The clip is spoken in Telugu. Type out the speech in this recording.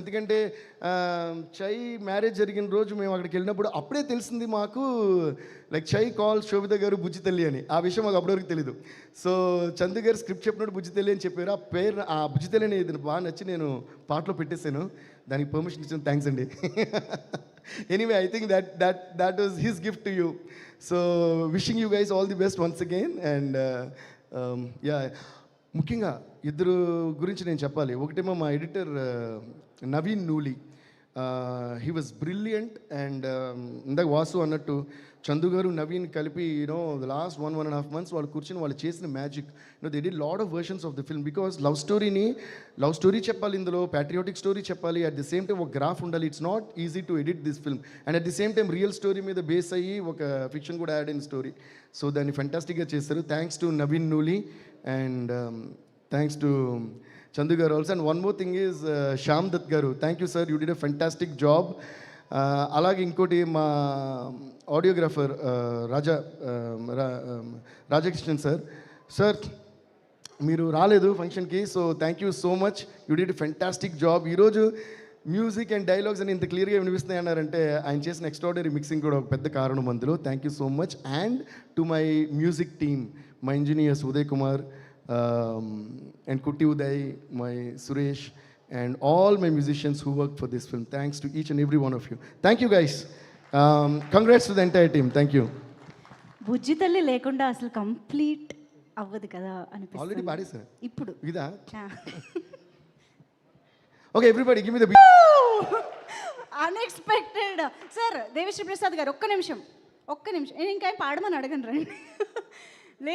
ఎందుకంటే చై మ్యారేజ్ జరిగిన రోజు మేము అక్కడికి వెళ్ళినప్పుడు అప్పుడే తెలిసింది మాకు, లైక్ చై కాల్ శోభిత గారు బుజ్జి తల్లి అని. ఆ విషయం మాకు అప్పటివరకు తెలీదు. సో చందు గారు స్క్రిప్ట్ చెప్పినప్పుడు బుజ్జి తల్లి అని చెప్పారు. ఆ పేరు, ఆ బుజ్జి తల్లి అనేది బాగా నచ్చి నేను పాటలో పెట్టేశాను. దానికి పర్మిషన్ ఇచ్చిన థ్యాంక్స్ అండి. Anyway, I think that was his gift to you. So wishing you guys all the best once again. And yeah, ముఖ్యంగా ఇద్దరు గురించి నేను చెప్పాలి. ఒకటేమో మా editor Naveen Nooli, he was brilliant. And ఇందాక వాసు అన్నట్టు చందు గారు నవీన్ కలిపి యూనో ద లాస్ట్ 1.5 months వాళ్ళు కూర్చొని వాళ్ళు చేసిన magic. They did lot of versions of the film. Because love story చెప్పాలి, ఇందులో ప్యాట్రియాటిక్ స్టోరీ చెప్పాలి, అట్ ది సేమ్ టైం ఒక గ్రాఫ్ ఉండాలి. It's not easy to edit this film. And at the same time real story మీద బేస్ అయ్యి ఒక ఫిక్షన్ కూడా యాడ్ అయిన స్టోరీ. సో దాన్ని ఫెంటాస్టిక్గా చేస్తారు. Thanks to Naveen Nooli and thanks to Chandu garu also. And one more thing is Shyam Dutt garu. Thank you sir, you did a fantastic job. అలాగే ఇంకోటి మా ఆడియోగ్రాఫర్ రాజకృష్ణన్ సార్ మీరు రాలేదు ఫంక్షన్కి. So thank you so much, you did fantastic job. ఈరోజు మ్యూజిక్ అండ్ డైలాగ్స్ అని ఇంత క్లియర్గా వినిపిస్తున్నాయి అన్నారంటే ఆయన చేసిన ఎక్స్ట్రాడనరీ మిక్సింగ్ కూడా ఒక పెద్ద కారణం అందులో. Thank you so much. And to my music team, my engineers Uday Kumar and Kutti Uday, my Suresh, and all my musicians who worked for this film. Thanks to each and every one of you. Thank you guys. Congrats to the entire team. Thank you. బుజ్జి తల్లి లేకుండా అసలు కంప్లీట్ అవ్వదు కదా అనిపిస్తుంది. Already పాడేసా ఇప్పుడు ఇదా? Okay, everybody give me the beat. Unexpected. Sir Devi Sri Prasad గారు ఒక్క నిమిషం నేను ఇంకా పాడమని అడగను రండి.